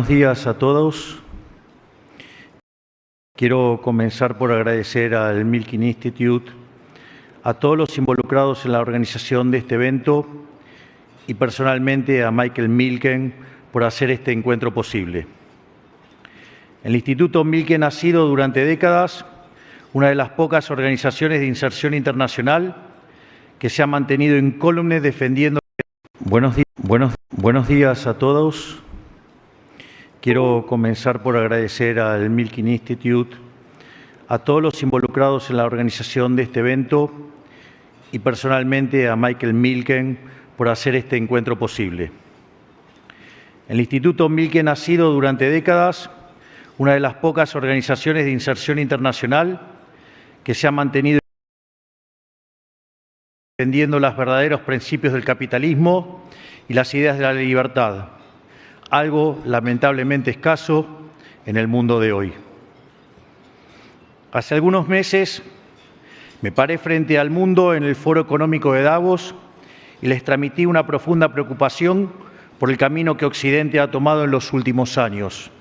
Buenos días a todos. Quiero comenzar por agradecer al Milken Institute, a todos los involucrados en la organización de este evento y personalmente a Michael Milken por hacer este encuentro posible. El Instituto Milken ha sido durante décadas una de las pocas organizaciones de inserción internacional que se ha mantenido incólume defendiendo. Buenos días a todos. Quiero comenzar por agradecer al Milken Institute, a todos los involucrados en la organización de este evento y personalmente a Michael Milken por hacer este encuentro posible. El Instituto Milken ha sido durante décadas una de las pocas organizaciones de inserción internacional que se ha mantenido defendiendo los verdaderos principios del capitalismo y las ideas de la libertad, algo lamentablemente escaso en el mundo de hoy. Hace algunos meses me paré frente al mundo en el Foro Económico de Davos y les transmití una profunda preocupación por el camino que Occidente ha tomado en los últimos años.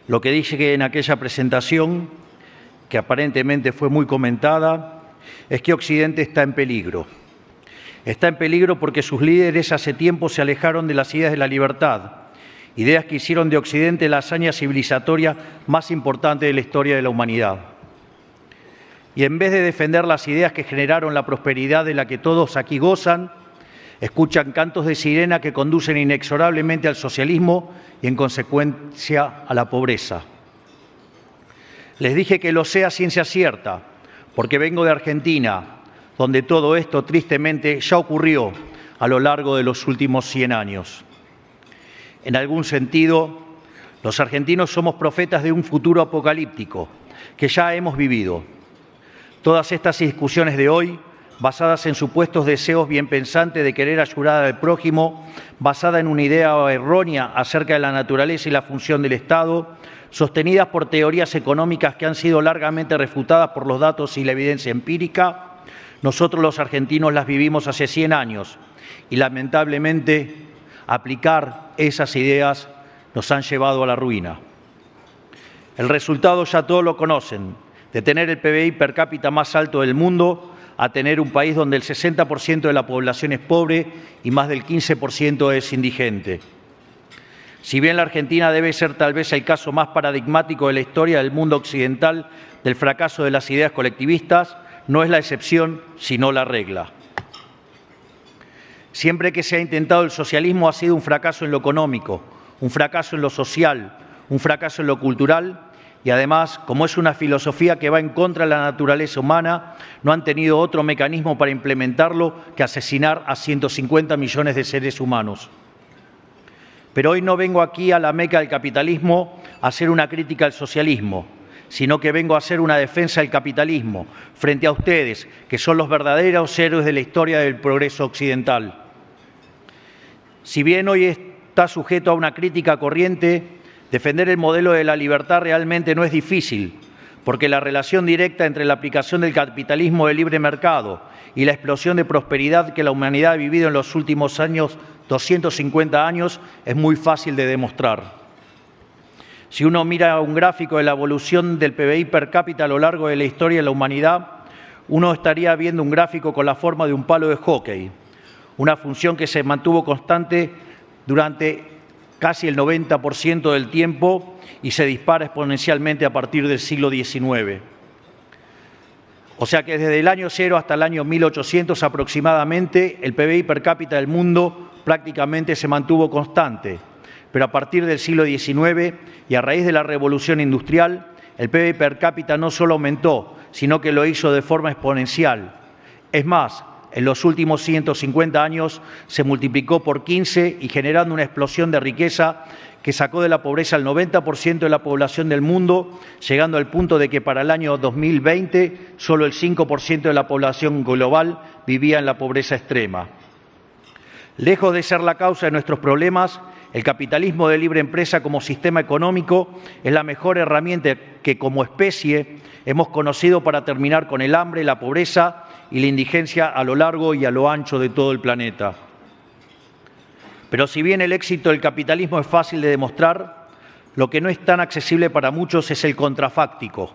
Lo que dije en aquella presentación, que aparentemente fue muy comentada, es que Occidente está en peligro. Está en peligro porque sus líderes hace tiempo se alejaron de las ideas de la libertad, ideas que hicieron de Occidente la hazaña civilizatoria más importante de la historia de la humanidad. Y en vez de defender las ideas que generaron la prosperidad de la que todos aquí gozan, escuchan cantos de sirena que conducen inexorablemente al socialismo y, en consecuencia, a la pobreza. Les dije que lo sé a ciencia cierta, porque vengo de Argentina, donde todo esto tristemente ya ocurrió a lo largo de los últimos 100 años. En algún sentido, los argentinos somos profetas de un futuro apocalíptico que ya hemos vivido. Todas estas discusiones de hoy, basadas en supuestos deseos bien pensantes de querer ayudar al prójimo, basada en una idea errónea acerca de la naturaleza y la función del Estado, sostenidas por teorías económicas que han sido largamente refutadas por los datos y la evidencia empírica, nosotros los argentinos las vivimos hace 100 años y lamentablemente aplicar esas ideas nos han llevado a la ruina. El resultado ya todos lo conocen, de tener el PBI per cápita más alto del mundo a tener un país donde el 60% de la población es pobre y más del 15% es indigente. Si bien la Argentina debe ser tal vez el caso más paradigmático de la historia del mundo occidental del fracaso de las ideas colectivistas, no es la excepción, sino la regla. Siempre que se ha intentado el socialismo ha sido un fracaso en lo económico, un fracaso en lo social, un fracaso en lo cultural y además, como es una filosofía que va en contra de la naturaleza humana, no han tenido otro mecanismo para implementarlo que asesinar a 150 millones de seres humanos. Pero hoy no vengo aquí a la meca del capitalismo a hacer una crítica al socialismo, sino que vengo a hacer una defensa del capitalismo frente a ustedes, que son los verdaderos héroes de la historia del progreso occidental. Si bien hoy está sujeto a una crítica corriente, defender el modelo de la libertad realmente no es difícil, porque la relación directa entre la aplicación del capitalismo de libre mercado y la explosión de prosperidad que la humanidad ha vivido en los últimos años, 250 años, es muy fácil de demostrar. Si uno mira un gráfico de la evolución del PBI per cápita a lo largo de la historia de la humanidad, uno estaría viendo un gráfico con la forma de un palo de hockey, una función que se mantuvo constante durante casi el 90% del tiempo y se dispara exponencialmente a partir del siglo XIX. O sea que desde el año 0 hasta el año 1800 aproximadamente, el PBI per cápita del mundo prácticamente se mantuvo constante. Pero a partir del siglo XIX y a raíz de la revolución industrial, el PBI per cápita no solo aumentó, sino que lo hizo de forma exponencial. Es más, en los últimos 150 años se multiplicó por 15 y generando una explosión de riqueza que sacó de la pobreza al 90% de la población del mundo, llegando al punto de que para el año 2020 solo el 5% de la población global vivía en la pobreza extrema. Lejos de ser la causa de nuestros problemas, el capitalismo de libre empresa como sistema económico es la mejor herramienta que como especie hemos conocido para terminar con el hambre, la pobreza y la indigencia a lo largo y a lo ancho de todo el planeta. Pero si bien el éxito del capitalismo es fácil de demostrar, lo que no es tan accesible para muchos es el contrafáctico.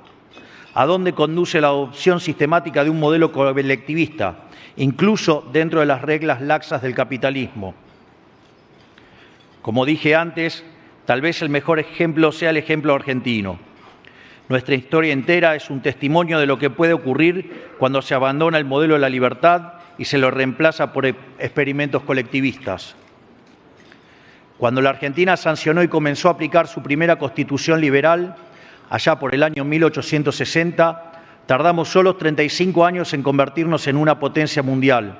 ¿A dónde conduce la adopción sistemática de un modelo colectivista, incluso dentro de las reglas laxas del capitalismo? Como dije antes, tal vez el mejor ejemplo sea el ejemplo argentino. Nuestra historia entera es un testimonio de lo que puede ocurrir cuando se abandona el modelo de la libertad y se lo reemplaza por experimentos colectivistas. Cuando la Argentina sancionó y comenzó a aplicar su primera constitución liberal, allá por el año 1860, tardamos solo 35 años en convertirnos en una potencia mundial.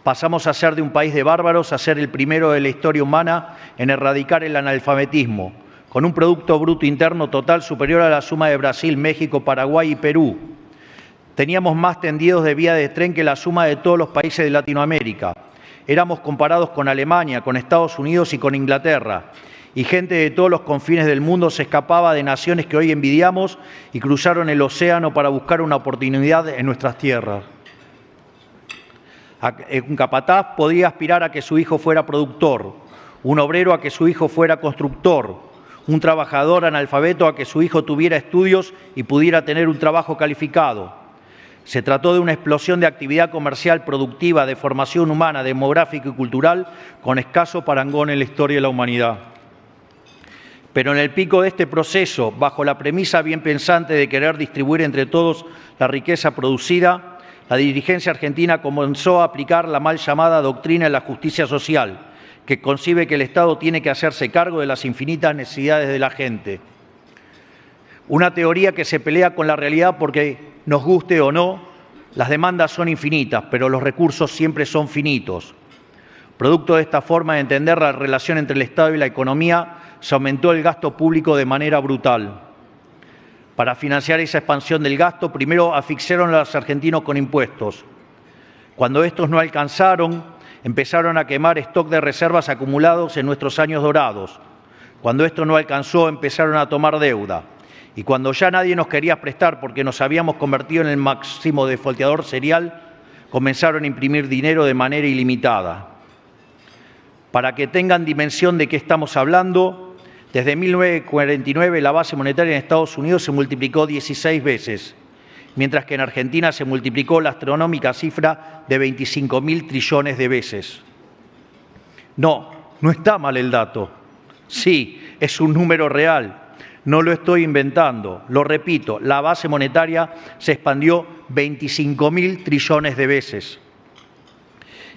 Pasamos a ser de un país de bárbaros a ser el primero de la historia humana en erradicar el analfabetismo, con un Producto Bruto Interno total superior a la suma de Brasil, México, Paraguay y Perú. Teníamos más tendidos de vía de tren que la suma de todos los países de Latinoamérica. Éramos comparados con Alemania, con Estados Unidos y con Inglaterra. Y gente de todos los confines del mundo se escapaba de naciones que hoy envidiamos y cruzaron el océano para buscar una oportunidad en nuestras tierras. Un capataz podía aspirar a que su hijo fuera productor, un obrero a que su hijo fuera constructor, un trabajador analfabeto a que su hijo tuviera estudios y pudiera tener un trabajo calificado. Se trató de una explosión de actividad comercial productiva, de formación humana, demográfica y cultural, con escaso parangón en la historia de la humanidad. Pero en el pico de este proceso, bajo la premisa bien pensante de querer distribuir entre todos la riqueza producida, la dirigencia argentina comenzó a aplicar la mal llamada doctrina de la justicia social, que concibe que el Estado tiene que hacerse cargo de las infinitas necesidades de la gente. Una teoría que se pelea con la realidad porque, nos guste o no, las demandas son infinitas, pero los recursos siempre son finitos. Producto de esta forma de entender la relación entre el Estado y la economía, se aumentó el gasto público de manera brutal. Para financiar esa expansión del gasto, primero asfixiaron a los argentinos con impuestos. Cuando estos no alcanzaron, empezaron a quemar stock de reservas acumulados en nuestros años dorados. Cuando esto no alcanzó, empezaron a tomar deuda. Y cuando ya nadie nos quería prestar porque nos habíamos convertido en el máximo defolteador serial, comenzaron a imprimir dinero de manera ilimitada. Para que tengan dimensión de qué estamos hablando, desde 1949 la base monetaria en Estados Unidos se multiplicó 16 veces, mientras que en Argentina se multiplicó la astronómica cifra de 25.000 trillones de veces. No está mal el dato. Sí, es un número real. No lo estoy inventando, lo repito, la base monetaria se expandió 25.000 trillones de veces.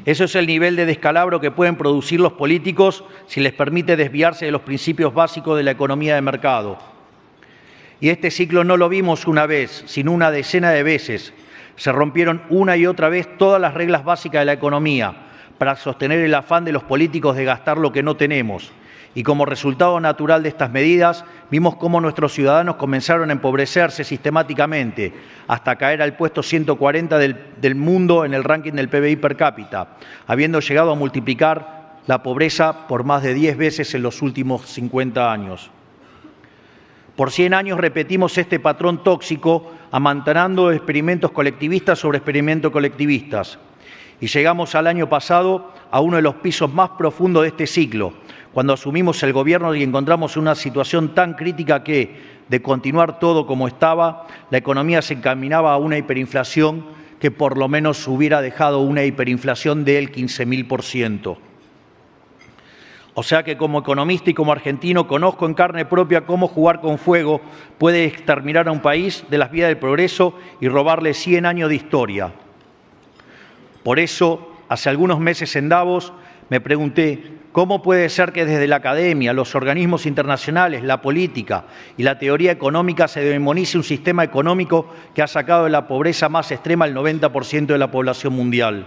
Eso es el nivel de descalabro que pueden producir los políticos si les permite desviarse de los principios básicos de la economía de mercado. Y este ciclo no lo vimos una vez, sino una decena de veces. Se rompieron una y otra vez todas las reglas básicas de la economía para sostener el afán de los políticos de gastar lo que no tenemos. Y como resultado natural de estas medidas, vimos cómo nuestros ciudadanos comenzaron a empobrecerse sistemáticamente, hasta caer al puesto 140 del mundo en el ranking del PBI per cápita, habiendo llegado a multiplicar la pobreza por más de 10 veces en los últimos 50 años. Por 100 años repetimos este patrón tóxico, amantanando experimentos colectivistas sobre experimentos colectivistas. Y llegamos al año pasado a uno de los pisos más profundos de este ciclo, cuando asumimos el gobierno y encontramos una situación tan crítica que, de continuar todo como estaba, la economía se encaminaba a una hiperinflación que por lo menos hubiera dejado una hiperinflación del 15.000%. O sea que como economista y como argentino conozco en carne propia cómo jugar con fuego puede exterminar a un país de las vías del progreso y robarle 100 años de historia. Por eso, hace algunos meses en Davos, me pregunté cómo puede ser que desde la academia, los organismos internacionales, la política y la teoría económica se demonice un sistema económico que ha sacado de la pobreza más extrema al 90% de la población mundial.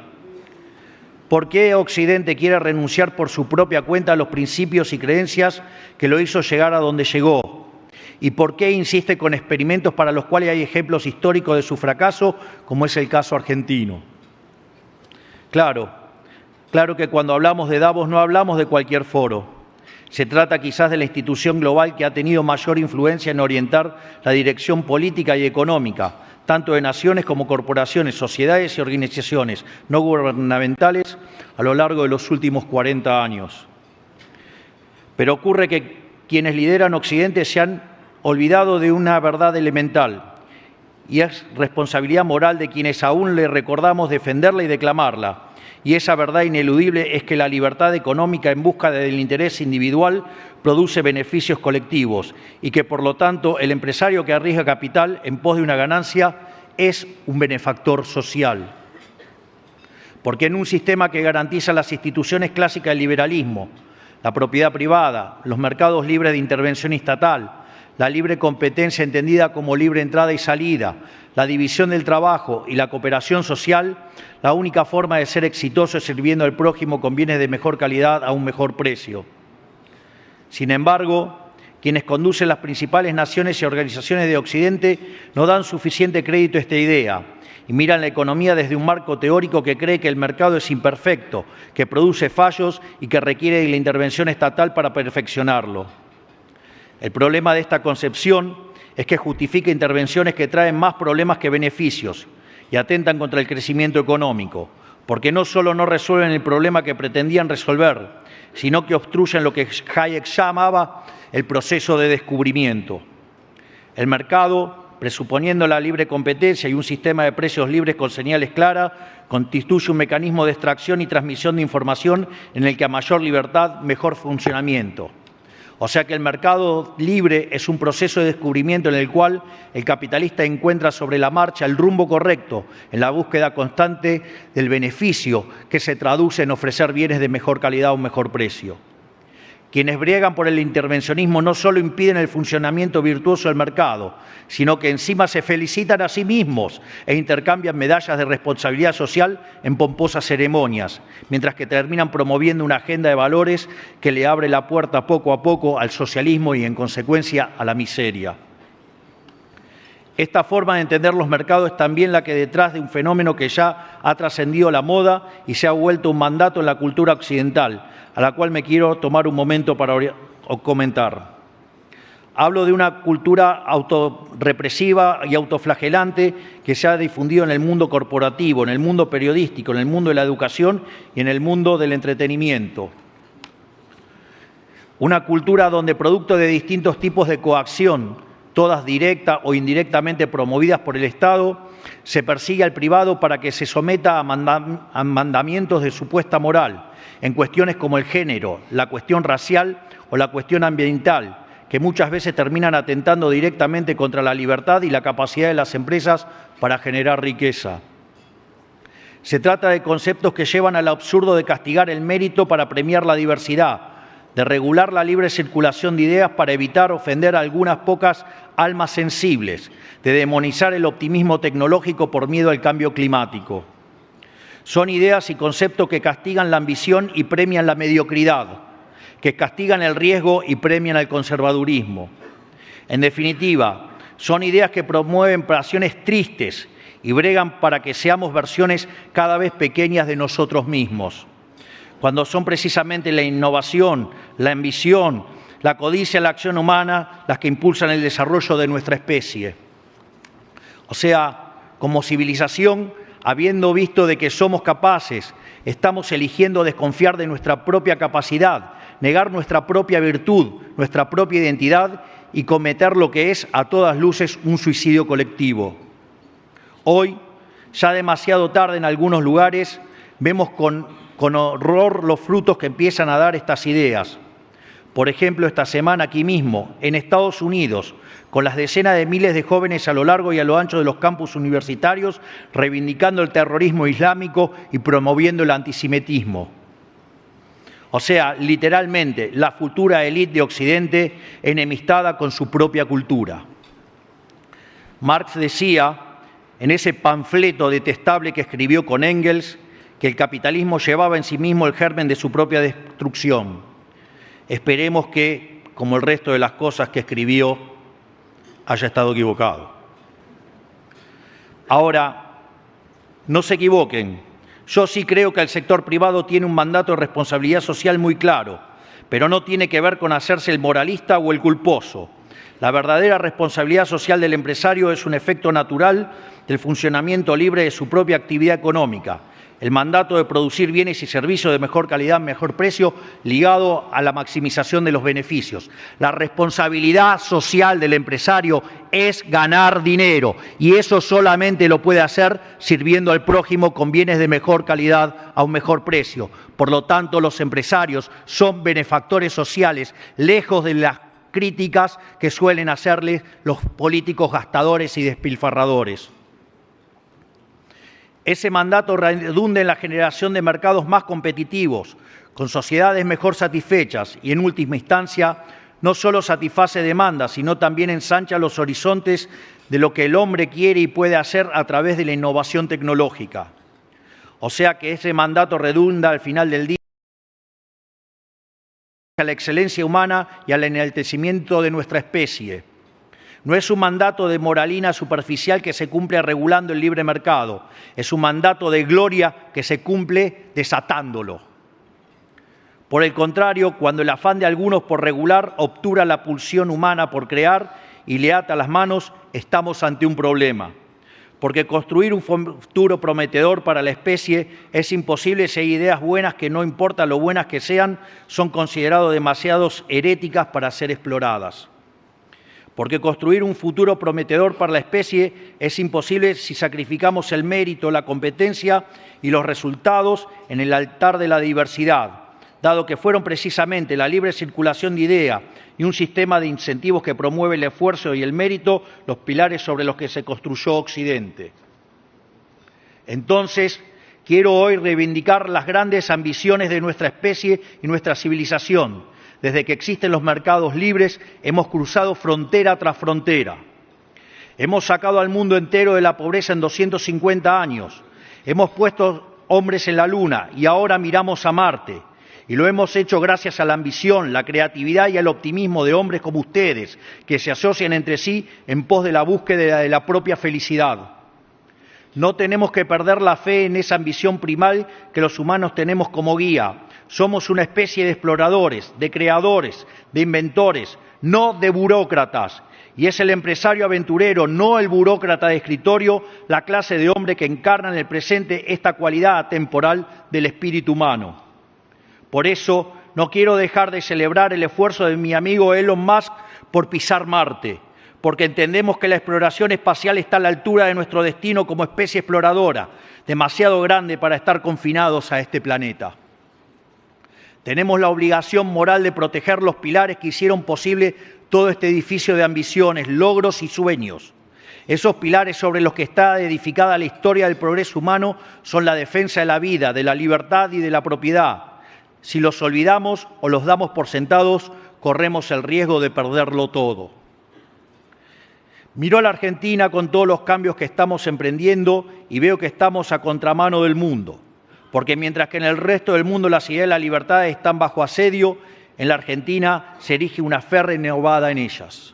¿Por qué Occidente quiere renunciar por su propia cuenta a los principios y creencias que lo hizo llegar a donde llegó? ¿Y por qué insiste con experimentos para los cuales hay ejemplos históricos de su fracaso, como es el caso argentino? Claro que cuando hablamos de Davos no hablamos de cualquier foro. Se trata quizás de la institución global que ha tenido mayor influencia en orientar la dirección política y económica, tanto de naciones como corporaciones, sociedades y organizaciones no gubernamentales a lo largo de los últimos 40 años. Pero ocurre que quienes lideran Occidente se han olvidado de una verdad elemental, y es responsabilidad moral de quienes aún le recordamos defenderla y declamarla. Y esa verdad ineludible es que la libertad económica en busca del interés individual produce beneficios colectivos y que, por lo tanto, el empresario que arriesga capital en pos de una ganancia es un benefactor social. Porque en un sistema que garantiza las instituciones clásicas del liberalismo, la propiedad privada, los mercados libres de intervención estatal, la libre competencia entendida como libre entrada y salida, la división del trabajo y la cooperación social, la única forma de ser exitoso es sirviendo al prójimo con bienes de mejor calidad a un mejor precio. Sin embargo, quienes conducen las principales naciones y organizaciones de Occidente no dan suficiente crédito a esta idea y miran la economía desde un marco teórico que cree que el mercado es imperfecto, que produce fallos y que requiere de la intervención estatal para perfeccionarlo. El problema de esta concepción es que justifica intervenciones que traen más problemas que beneficios y atentan contra el crecimiento económico, porque no solo no resuelven el problema que pretendían resolver, sino que obstruyen lo que Hayek llamaba el proceso de descubrimiento. El mercado, presuponiendo la libre competencia y un sistema de precios libres con señales claras, constituye un mecanismo de extracción y transmisión de información en el que a mayor libertad, mejor funcionamiento. O sea que el mercado libre es un proceso de descubrimiento en el cual el capitalista encuentra sobre la marcha el rumbo correcto en la búsqueda constante del beneficio que se traduce en ofrecer bienes de mejor calidad a un mejor precio. Quienes briegan por el intervencionismo no solo impiden el funcionamiento virtuoso del mercado, sino que encima se felicitan a sí mismos e intercambian medallas de responsabilidad social en pomposas ceremonias, mientras que terminan promoviendo una agenda de valores que le abre la puerta poco a poco al socialismo y, en consecuencia, a la miseria. Esta forma de entender los mercados es también la que detrás de un fenómeno que ya ha trascendido la moda y se ha vuelto un mandato en la cultura occidental, a la cual me quiero tomar un momento para comentar. Hablo de una cultura autorrepresiva y autoflagelante que se ha difundido en el mundo corporativo, en el mundo periodístico, en el mundo de la educación y en el mundo del entretenimiento. Una cultura donde, producto de distintos tipos de coacción, todas directa o indirectamente promovidas por el Estado, se persigue al privado para que se someta a mandamientos de supuesta moral en cuestiones como el género, la cuestión racial o la cuestión ambiental, que muchas veces terminan atentando directamente contra la libertad y la capacidad de las empresas para generar riqueza. Se trata de conceptos que llevan al absurdo de castigar el mérito para premiar la diversidad, de regular la libre circulación de ideas para evitar ofender a algunas pocas almas sensibles, de demonizar el optimismo tecnológico por miedo al cambio climático. Son ideas y conceptos que castigan la ambición y premian la mediocridad, que castigan el riesgo y premian el conservadurismo. En definitiva, son ideas que promueven pasiones tristes y bregan para que seamos versiones cada vez pequeñas de nosotros mismos, cuando son precisamente la innovación, la ambición, la codicia, la acción humana las que impulsan el desarrollo de nuestra especie. O sea, como civilización, habiendo visto de que somos capaces, estamos eligiendo desconfiar de nuestra propia capacidad, negar nuestra propia virtud, nuestra propia identidad y cometer lo que es, a todas luces, un suicidio colectivo. Hoy, ya demasiado tarde en algunos lugares, vemos con horror los frutos que empiezan a dar estas ideas. Por ejemplo, esta semana aquí mismo, en Estados Unidos, con las decenas de miles de jóvenes a lo largo y a lo ancho de los campus universitarios, reivindicando el terrorismo islámico y promoviendo el antisemitismo. O sea, literalmente, la futura élite de Occidente enemistada con su propia cultura. Marx decía, en ese panfleto detestable que escribió con Engels, que el capitalismo llevaba en sí mismo el germen de su propia destrucción. Esperemos que, como el resto de las cosas que escribió, haya estado equivocado. Ahora, no se equivoquen. Yo sí creo que el sector privado tiene un mandato de responsabilidad social muy claro, pero no tiene que ver con hacerse el moralista o el culposo. La verdadera responsabilidad social del empresario es un efecto natural del funcionamiento libre de su propia actividad económica el mandato de producir bienes y servicios de mejor calidad, mejor precio, ligado a la maximización de los beneficios. La responsabilidad social del empresario es ganar dinero y eso solamente lo puede hacer sirviendo al prójimo con bienes de mejor calidad a un mejor precio. Por lo tanto, los empresarios son benefactores sociales, lejos de las críticas que suelen hacerles los políticos gastadores y despilfarradores. Ese mandato redunda en la generación de mercados más competitivos, con sociedades mejor satisfechas y, en última instancia, no solo satisface demandas, sino también ensancha los horizontes de lo que el hombre quiere y puede hacer a través de la innovación tecnológica. O sea que ese mandato redunda al final del día a la excelencia humana y al enaltecimiento de nuestra especie. No es un mandato de moralina superficial que se cumple regulando el libre mercado, es un mandato de gloria que se cumple desatándolo. Por el contrario, cuando el afán de algunos por regular obtura la pulsión humana por crear y le ata las manos, estamos ante un problema. Porque construir un futuro prometedor para la especie es imposible si hay ideas buenas que, no importa lo buenas que sean, son consideradas demasiado heréticas para ser exploradas. Porque construir un futuro prometedor para la especie es imposible si sacrificamos el mérito, la competencia y los resultados en el altar de la diversidad, dado que fueron precisamente la libre circulación de ideas y un sistema de incentivos que promueve el esfuerzo y el mérito los pilares sobre los que se construyó Occidente. Entonces, quiero hoy reivindicar las grandes ambiciones de nuestra especie y nuestra civilización. Desde que existen los mercados libres, hemos cruzado frontera tras frontera. Hemos sacado al mundo entero de la pobreza en 250 años. Hemos puesto hombres en la Luna y ahora miramos a Marte. Y lo hemos hecho gracias a la ambición, la creatividad y al optimismo de hombres como ustedes, que se asocian entre sí en pos de la búsqueda de la propia felicidad. No tenemos que perder la fe en esa ambición primal que los humanos tenemos como guía. Somos una especie de exploradores, de creadores, de inventores, no de burócratas. Y es el empresario aventurero, no el burócrata de escritorio, la clase de hombre que encarna en el presente esta cualidad atemporal del espíritu humano. Por eso, no quiero dejar de celebrar el esfuerzo de mi amigo Elon Musk por pisar Marte, porque entendemos que la exploración espacial está a la altura de nuestro destino como especie exploradora, demasiado grande para estar confinados a este planeta. Tenemos la obligación moral de proteger los pilares que hicieron posible todo este edificio de ambiciones, logros y sueños. Esos pilares sobre los que está edificada la historia del progreso humano son la defensa de la vida, de la libertad y de la propiedad. Si los olvidamos o los damos por sentados, corremos el riesgo de perderlo todo. Miro a la Argentina con todos los cambios que estamos emprendiendo y veo que estamos a contramano del mundo. Porque mientras que en el resto del mundo las ideas de la libertad están bajo asedio, en la Argentina se erige una fe renovada en ellas.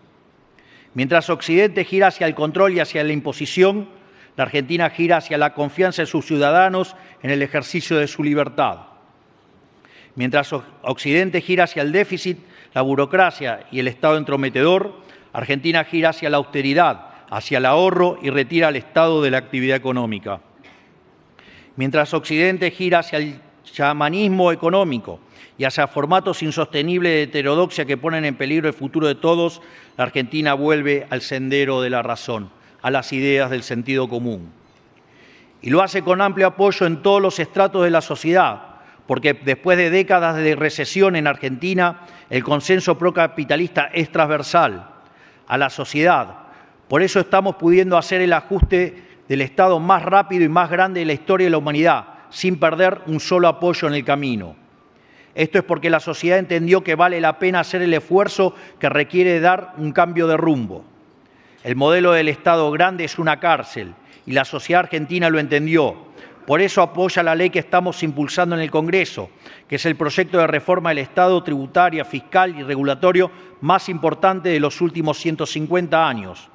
Mientras Occidente gira hacia el control y hacia la imposición, la Argentina gira hacia la confianza de sus ciudadanos en el ejercicio de su libertad. Mientras Occidente gira hacia el déficit, la burocracia y el Estado entrometedor, Argentina gira hacia la austeridad, hacia el ahorro y retira al Estado de la actividad económica. Mientras Occidente gira hacia el chamanismo económico y hacia formatos insostenibles de heterodoxia que ponen en peligro el futuro de todos, la Argentina vuelve al sendero de la razón, a las ideas del sentido común. Y lo hace con amplio apoyo en todos los estratos de la sociedad, porque después de décadas de recesión en Argentina, el consenso procapitalista es transversal a la sociedad. Por eso estamos pudiendo hacer el ajuste del Estado más rápido y más grande de la historia de la humanidad, sin perder un solo apoyo en el camino. Esto es porque la sociedad entendió que vale la pena hacer el esfuerzo que requiere dar un cambio de rumbo. El modelo del Estado grande es una cárcel y la sociedad argentina lo entendió. Por eso apoya la ley que estamos impulsando en el Congreso, que es el proyecto de reforma del Estado tributaria, fiscal y regulatorio más importante de los últimos 150 años.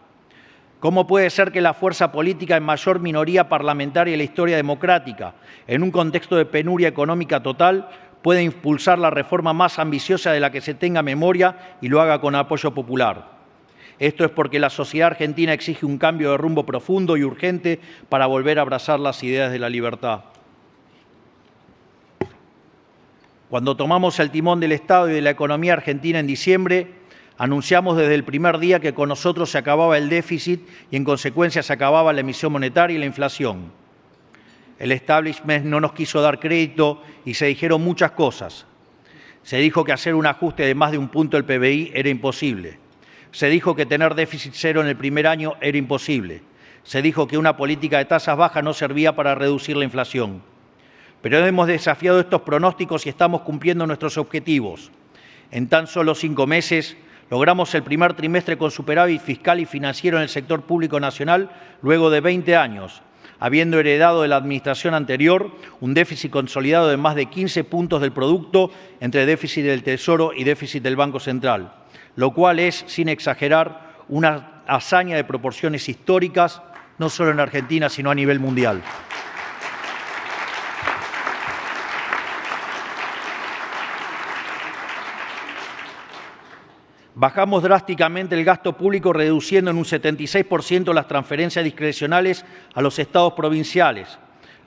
¿Cómo puede ser que la fuerza política en mayor minoría parlamentaria de la historia democrática, en un contexto de penuria económica total, pueda impulsar la reforma más ambiciosa de la que se tenga memoria y lo haga con apoyo popular? Esto es porque la sociedad argentina exige un cambio de rumbo profundo y urgente para volver a abrazar las ideas de la libertad. Cuando tomamos el timón del Estado y de la economía argentina en diciembre, anunciamos desde el primer día que con nosotros se acababa el déficit y en consecuencia se acababa la emisión monetaria y la inflación. El establishment no nos quiso dar crédito y se dijeron muchas cosas. Se dijo que hacer un ajuste de más de un punto del PBI era imposible. Se dijo que tener déficit cero en el primer año era imposible. Se dijo que una política de tasas bajas no servía para reducir la inflación. Pero hemos desafiado estos pronósticos y estamos cumpliendo nuestros objetivos. En tan solo 5 meses logramos el primer trimestre con superávit fiscal y financiero en el sector público nacional luego de 20 años, habiendo heredado de la administración anterior un déficit consolidado de más de 15 puntos del producto entre déficit del Tesoro y déficit del Banco Central, lo cual es, sin exagerar, una hazaña de proporciones históricas, no solo en Argentina, sino a nivel mundial. Bajamos drásticamente el gasto público, reduciendo en un 76% las transferencias discrecionales a los estados provinciales.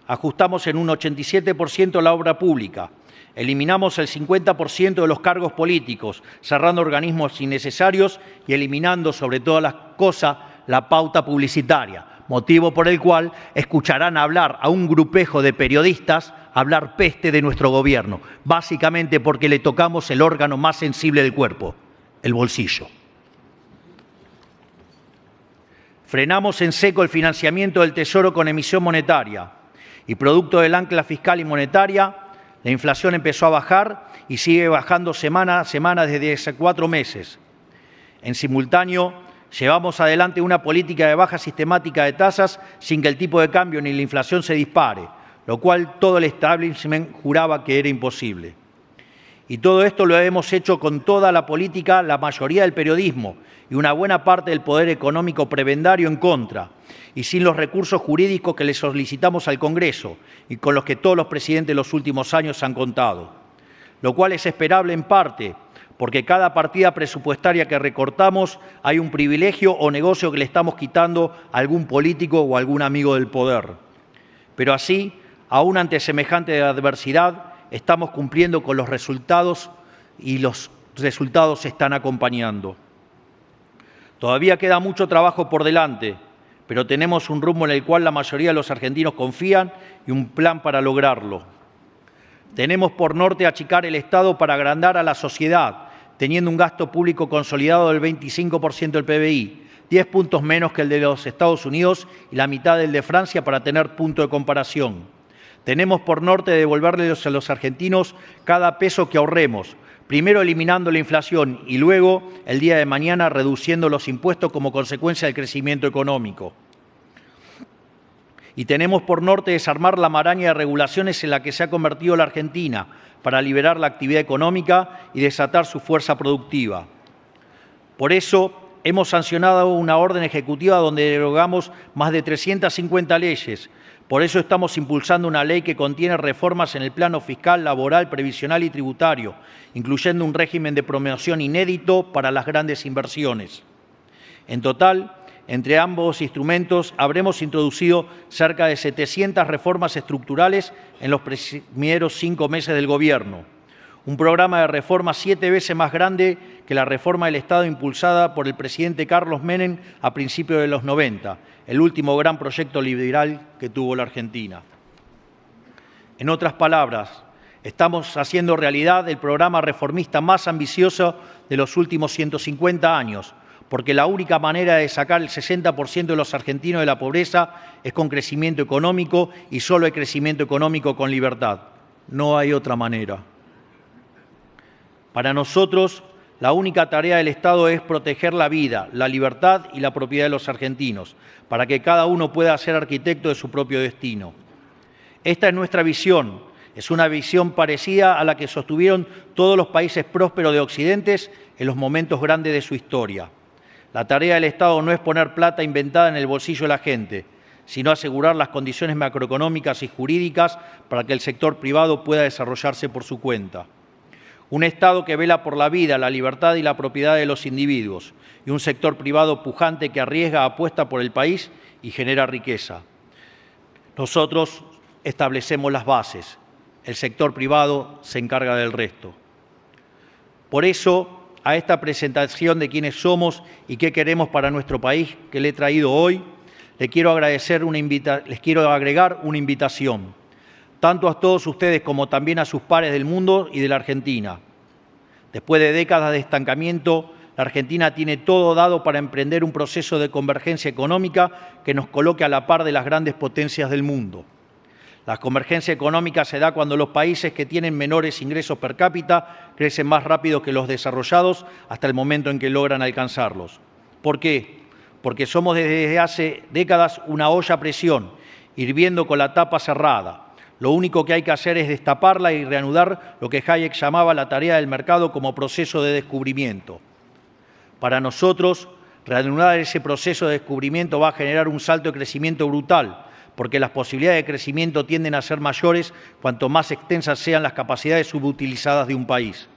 Ajustamos en un 87% la obra pública. Eliminamos el 50% de los cargos políticos, cerrando organismos innecesarios y eliminando, sobre todas las cosas, la pauta publicitaria, motivo por el cual escucharán hablar a un grupejo de periodistas hablar peste de nuestro gobierno, básicamente porque le tocamos el órgano más sensible del cuerpo, el bolsillo. Frenamos en seco el financiamiento del Tesoro con emisión monetaria y producto del ancla fiscal y monetaria, la inflación empezó a bajar y sigue bajando semana a semana desde hace 4 meses. En simultáneo, llevamos adelante una política de baja sistemática de tasas sin que el tipo de cambio ni la inflación se dispare, lo cual todo el establishment juraba que era imposible. Y todo esto lo hemos hecho con toda la política, la mayoría del periodismo y una buena parte del poder económico prebendario en contra, y sin los recursos jurídicos que le solicitamos al Congreso y con los que todos los presidentes de los últimos años han contado. Lo cual es esperable en parte, porque cada partida presupuestaria que recortamos hay un privilegio o negocio que le estamos quitando a algún político o algún amigo del poder. Pero así, aún ante semejante adversidad, estamos cumpliendo con los resultados y los resultados se están acompañando. Todavía queda mucho trabajo por delante, pero tenemos un rumbo en el cual la mayoría de los argentinos confían y un plan para lograrlo. Tenemos por norte achicar el Estado para agrandar a la sociedad, teniendo un gasto público consolidado del 25% del PBI, 10 puntos menos que el de los Estados Unidos y la mitad del de Francia para tener punto de comparación. Tenemos por norte devolverles a los argentinos cada peso que ahorremos, primero eliminando la inflación y luego, el día de mañana, reduciendo los impuestos como consecuencia del crecimiento económico. Y tenemos por norte desarmar la maraña de regulaciones en la que se ha convertido la Argentina para liberar la actividad económica y desatar su fuerza productiva. Por eso, hemos sancionado una orden ejecutiva donde derogamos más de 350 leyes. Por eso estamos impulsando una ley que contiene reformas en el plano fiscal, laboral, previsional y tributario, incluyendo un régimen de promoción inédito para las grandes inversiones. En total, entre ambos instrumentos habremos introducido cerca de 700 reformas estructurales en los primeros 5 meses del Gobierno. Un programa de reformas 7 veces más grande que la reforma del Estado impulsada por el presidente Carlos Menem a principios de los 90, el último gran proyecto liberal que tuvo la Argentina. En otras palabras, estamos haciendo realidad el programa reformista más ambicioso de los últimos 150 años, porque la única manera de sacar el 60% de los argentinos de la pobreza es con crecimiento económico y solo hay crecimiento económico con libertad. No hay otra manera. Para nosotros, la única tarea del Estado es proteger la vida, la libertad y la propiedad de los argentinos, para que cada uno pueda ser arquitecto de su propio destino. Esta es nuestra visión. Es una visión parecida a la que sostuvieron todos los países prósperos de Occidente en los momentos grandes de su historia. La tarea del Estado no es poner plata inventada en el bolsillo de la gente, sino asegurar las condiciones macroeconómicas y jurídicas para que el sector privado pueda desarrollarse por su cuenta. Un Estado que vela por la vida, la libertad y la propiedad de los individuos, y un sector privado pujante que arriesga, apuesta por el país y genera riqueza. Nosotros establecemos las bases. el sector privado se encarga del resto. Por eso, a esta presentación de quiénes somos y qué queremos para nuestro país que le he traído hoy, les quiero agregar una invitación, tanto a todos ustedes como también a sus pares del mundo y de la Argentina. Después de décadas de estancamiento, la Argentina tiene todo dado para emprender un proceso de convergencia económica que nos coloque a la par de las grandes potencias del mundo. La convergencia económica se da cuando los países que tienen menores ingresos per cápita crecen más rápido que los desarrollados hasta el momento en que logran alcanzarlos. ¿Por qué? Porque somos desde hace décadas una olla a presión, hirviendo con la tapa cerrada. Lo único que hay que hacer es destaparla y reanudar lo que Hayek llamaba la tarea del mercado como proceso de descubrimiento. Para nosotros, reanudar ese proceso de descubrimiento va a generar un salto de crecimiento brutal, porque las posibilidades de crecimiento tienden a ser mayores cuanto más extensas sean las capacidades subutilizadas de un país.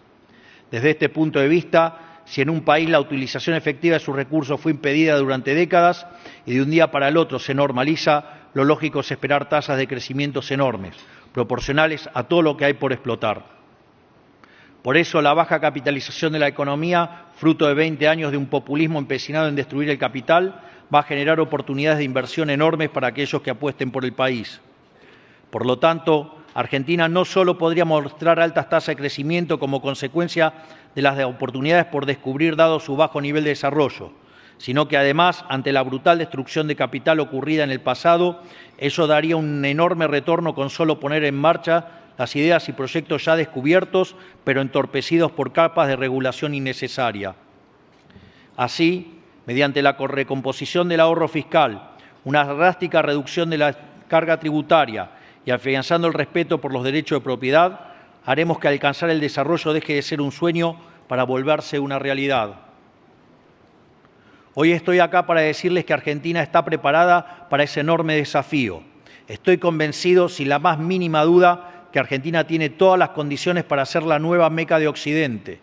Desde este punto de vista, si en un país la utilización efectiva de sus recursos fue impedida durante décadas y de un día para el otro se normaliza, lo lógico es esperar tasas de crecimiento enormes, proporcionales a todo lo que hay por explotar. Por eso, la baja capitalización de la economía, fruto de 20 años de un populismo empecinado en destruir el capital, va a generar oportunidades de inversión enormes para aquellos que apuesten por el país. Por lo tanto, Argentina no solo podría mostrar altas tasas de crecimiento como consecuencia de las oportunidades por descubrir dado su bajo nivel de desarrollo, sino que además, ante la brutal destrucción de capital ocurrida en el pasado, eso daría un enorme retorno con solo poner en marcha las ideas y proyectos ya descubiertos, pero entorpecidos por capas de regulación innecesaria. Así, mediante la recomposición del ahorro fiscal, una drástica reducción de la carga tributaria y afianzando el respeto por los derechos de propiedad, haremos que alcanzar el desarrollo deje de ser un sueño para volverse una realidad. Hoy estoy acá para decirles que Argentina está preparada para ese enorme desafío. Estoy convencido, sin la más mínima duda, que Argentina tiene todas las condiciones para ser la nueva Meca de Occidente.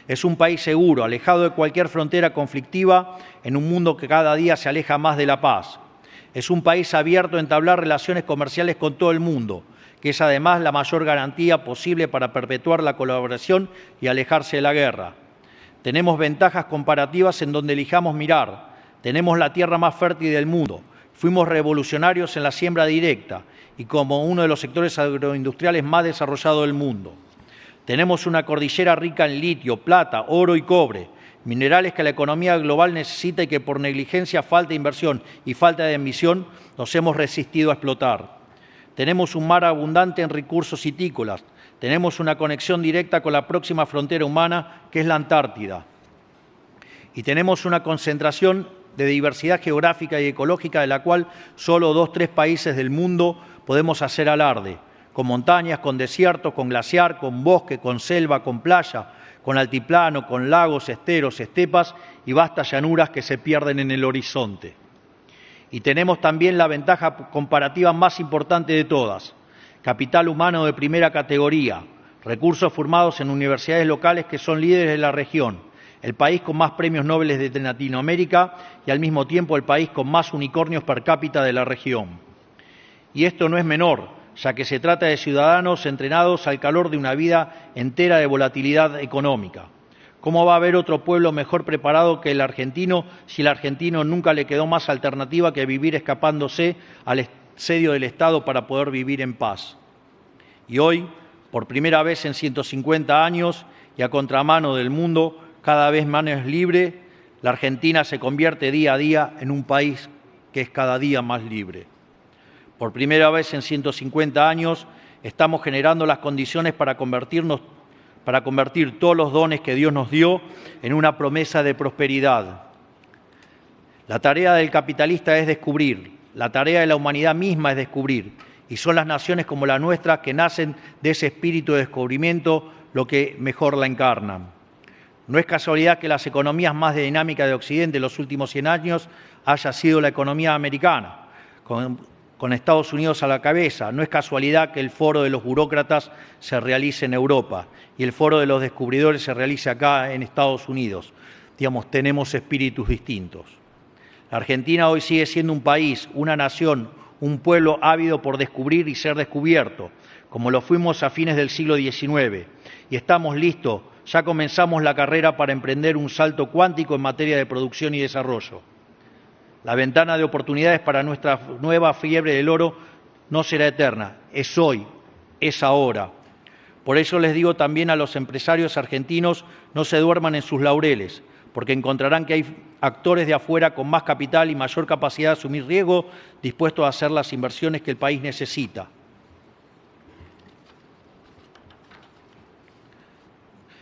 Es un país seguro, alejado de cualquier frontera conflictiva, en un mundo que cada día se aleja más de la paz. Es un país abierto a entablar relaciones comerciales con todo el mundo, que es además la mayor garantía posible para perpetuar la colaboración y alejarse de la guerra. Tenemos ventajas comparativas en donde elijamos mirar. Tenemos la tierra más fértil del mundo. Fuimos revolucionarios en la siembra directa y como uno de los sectores agroindustriales más desarrollados del mundo. Tenemos una cordillera rica en litio, plata, oro y cobre, minerales que la economía global necesita y que por negligencia, falta de inversión y falta de ambición nos hemos resistido a explotar. Tenemos un mar abundante en recursos vitícolas. Tenemos una conexión directa con la próxima frontera humana, que es la Antártida. Y tenemos una concentración de diversidad geográfica y ecológica de la cual solo 2 o 3 países del mundo podemos hacer alarde, con montañas, con desiertos, con glaciar, con bosque, con selva, con playa, con altiplano, con lagos, esteros, estepas y vastas llanuras que se pierden en el horizonte. Y tenemos también la ventaja comparativa más importante de todas: capital humano de primera categoría, recursos formados en universidades locales que son líderes de la región, el país con más premios Nobel de Latinoamérica y al mismo tiempo el país con más unicornios per cápita de la región. Y esto no es menor, ya que se trata de ciudadanos entrenados al calor de una vida entera de volatilidad económica. ¿Cómo va a haber otro pueblo mejor preparado que el argentino si el argentino nunca le quedó más alternativa que vivir escapándose al asedio del Estado para poder vivir en paz? Y hoy, por primera vez en 150 años y a contramano del mundo, cada vez más libre, la Argentina se convierte día a día en un país que es cada día más libre. Por primera vez en 150 años estamos generando las condiciones para convertir todos los dones que Dios nos dio en una promesa de prosperidad. La tarea del capitalista es descubrir, la tarea de la humanidad misma es descubrir, y son las naciones como la nuestra que nacen de ese espíritu de descubrimiento lo que mejor la encarnan. No es casualidad que las economías más dinámicas de Occidente en los últimos 100 años haya sido la economía americana, con Estados Unidos a la cabeza. No es casualidad que el foro de los burócratas se realice en Europa y el foro de los descubridores se realice acá en Estados Unidos. Digamos, tenemos espíritus distintos. La Argentina hoy sigue siendo un país, una nación, un pueblo ávido por descubrir y ser descubierto, como lo fuimos a fines del siglo XIX, y estamos listos, ya comenzamos la carrera para emprender un salto cuántico en materia de producción y desarrollo. La ventana de oportunidades para nuestra nueva fiebre del oro no será eterna, es hoy, es ahora. Por eso les digo también a los empresarios argentinos, no se duerman en sus laureles, porque encontrarán que hay actores de afuera con más capital y mayor capacidad de asumir riesgo, dispuestos a hacer las inversiones que el país necesita.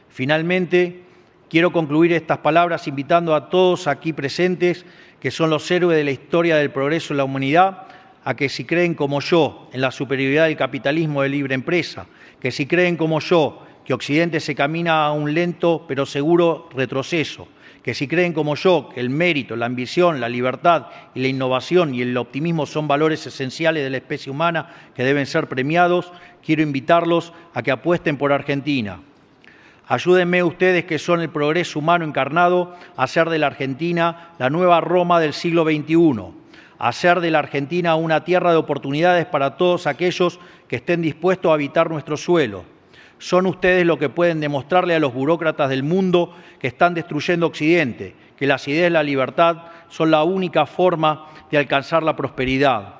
Finalmente, quiero concluir estas palabras invitando a todos aquí presentes, que son los héroes de la historia del progreso de la humanidad, a que si creen como yo en la superioridad del capitalismo de libre empresa, que si creen como yo que Occidente se camina a un lento pero seguro retroceso, que si creen como yo que el mérito, la ambición, la libertad y la innovación y el optimismo son valores esenciales de la especie humana que deben ser premiados, quiero invitarlos a que apuesten por Argentina. Ayúdenme ustedes, que son el progreso humano encarnado, a hacer de la Argentina la nueva Roma del siglo XXI, a hacer de la Argentina una tierra de oportunidades para todos aquellos que estén dispuestos a habitar nuestro suelo. Son ustedes los que pueden demostrarle a los burócratas del mundo que están destruyendo Occidente, que las ideas de la libertad son la única forma de alcanzar la prosperidad.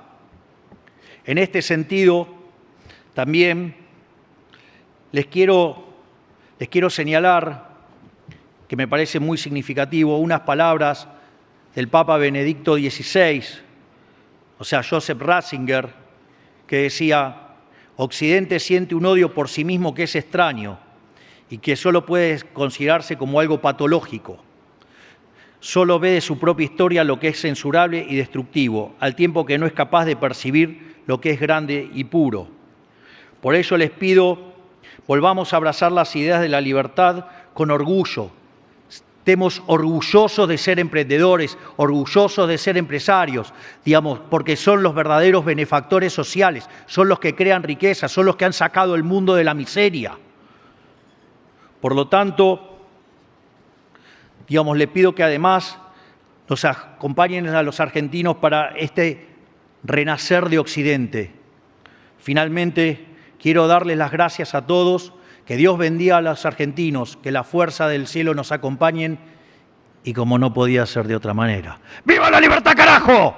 En este sentido, también les quiero señalar, que me parece muy significativo, unas palabras del Papa Benedicto XVI, o sea, Joseph Ratzinger, que decía: Occidente siente un odio por sí mismo que es extraño y que solo puede considerarse como algo patológico. Solo ve de su propia historia lo que es censurable y destructivo, al tiempo que no es capaz de percibir lo que es grande y puro. Por ello les pido, volvamos a abrazar las ideas de la libertad con orgullo. Estemos orgullosos de ser emprendedores, orgullosos de ser empresarios, digamos, porque son los verdaderos benefactores sociales, son los que crean riqueza, son los que han sacado el mundo de la miseria. Por lo tanto, digamos, le pido que además nos acompañen a los argentinos para este renacer de Occidente. Finalmente, quiero darles las gracias a todos. Que Dios bendiga a los argentinos, que la fuerza del cielo nos acompañen y como no podía ser de otra manera. ¡Viva la libertad, carajo!